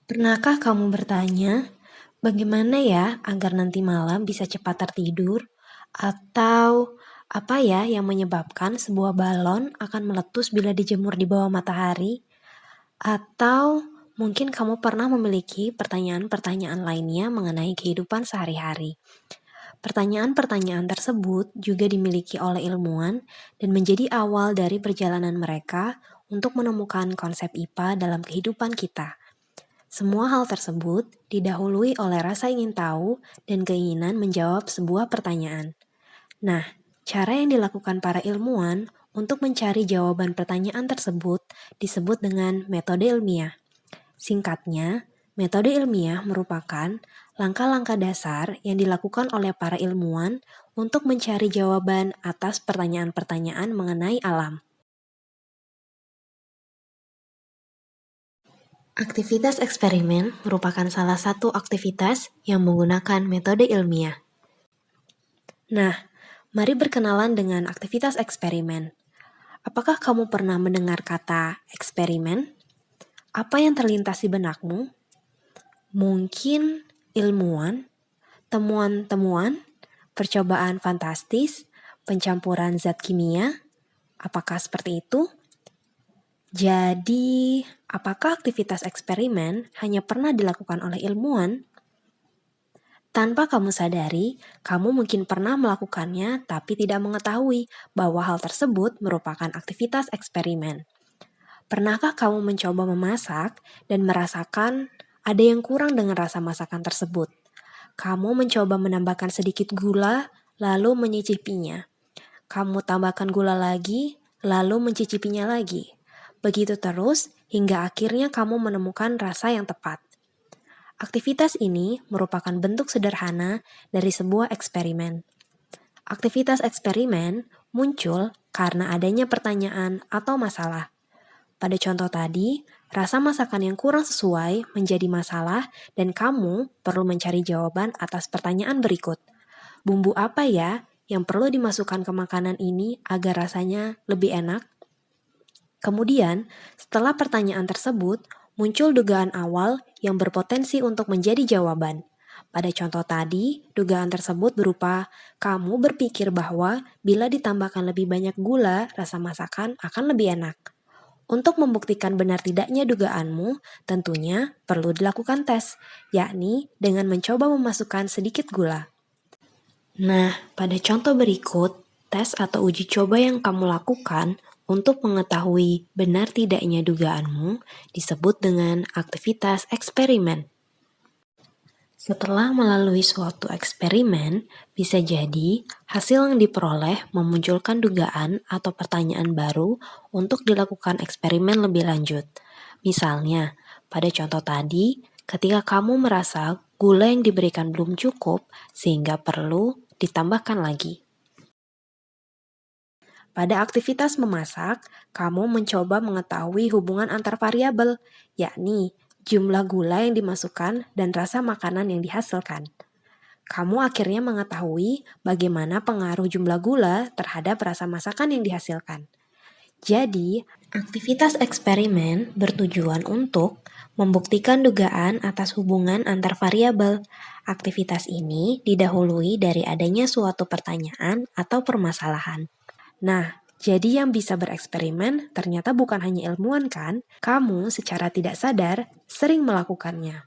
Pernahkah kamu bertanya, bagaimana ya agar nanti malam bisa cepat tertidur? Atau apa ya yang menyebabkan sebuah balon akan meletus bila dijemur di bawah matahari? Atau mungkin kamu pernah memiliki pertanyaan-pertanyaan lainnya mengenai kehidupan sehari-hari. Pertanyaan-pertanyaan tersebut juga dimiliki oleh ilmuwan dan menjadi awal dari perjalanan mereka untuk menemukan konsep IPA dalam kehidupan kita. Semua hal tersebut didahului oleh rasa ingin tahu dan keinginan menjawab sebuah pertanyaan. Nah, cara yang dilakukan para ilmuwan untuk mencari jawaban pertanyaan tersebut disebut dengan metode ilmiah. Singkatnya, metode ilmiah merupakan langkah-langkah dasar yang dilakukan oleh para ilmuwan untuk mencari jawaban atas pertanyaan-pertanyaan mengenai alam. Aktivitas eksperimen merupakan salah satu aktivitas yang menggunakan metode ilmiah. Nah, mari berkenalan dengan aktivitas eksperimen. Apakah kamu pernah mendengar kata eksperimen? Apa yang terlintas di benakmu? Mungkin ilmuwan, temuan-temuan, percobaan fantastis, pencampuran zat kimia? Apakah seperti itu? Jadi, apakah aktivitas eksperimen hanya pernah dilakukan oleh ilmuwan? Tanpa kamu sadari, kamu mungkin pernah melakukannya tapi tidak mengetahui bahwa hal tersebut merupakan aktivitas eksperimen. Pernahkah kamu mencoba memasak dan merasakan ada yang kurang dengan rasa masakan tersebut? Kamu mencoba menambahkan sedikit gula, lalu menyicipinya. Kamu tambahkan gula lagi, lalu mencicipinya lagi. Begitu terus, hingga akhirnya kamu menemukan rasa yang tepat. Aktivitas ini merupakan bentuk sederhana dari sebuah eksperimen. Aktivitas eksperimen muncul karena adanya pertanyaan atau masalah. Pada contoh tadi, rasa masakan yang kurang sesuai menjadi masalah dan kamu perlu mencari jawaban atas pertanyaan berikut. Bumbu apa ya yang perlu dimasukkan ke makanan ini agar rasanya lebih enak? Kemudian, setelah pertanyaan tersebut, muncul dugaan awal yang berpotensi untuk menjadi jawaban. Pada contoh tadi, dugaan tersebut berupa kamu berpikir bahwa bila ditambahkan lebih banyak gula, rasa masakan akan lebih enak. Untuk membuktikan benar tidaknya dugaanmu, tentunya perlu dilakukan tes, yakni dengan mencoba memasukkan sedikit gula. Nah, pada contoh berikut, tes atau uji coba yang kamu lakukan untuk mengetahui benar tidaknya dugaanmu disebut dengan aktivitas eksperimen. Setelah melalui suatu eksperimen, bisa jadi hasil yang diperoleh memunculkan dugaan atau pertanyaan baru untuk dilakukan eksperimen lebih lanjut. Misalnya, pada contoh tadi, ketika kamu merasa gula yang diberikan belum cukup sehingga perlu ditambahkan lagi. Pada aktivitas memasak, kamu mencoba mengetahui hubungan antar variabel, yakni jumlah gula yang dimasukkan dan rasa makanan yang dihasilkan. Kamu akhirnya mengetahui bagaimana pengaruh jumlah gula terhadap rasa masakan yang dihasilkan. Jadi, aktivitas eksperimen bertujuan untuk membuktikan dugaan atas hubungan antar variabel. Aktivitas ini didahului dari adanya suatu pertanyaan atau permasalahan. Nah, jadi yang bisa bereksperimen ternyata bukan hanya ilmuwan kan? Kamu secara tidak sadar sering melakukannya.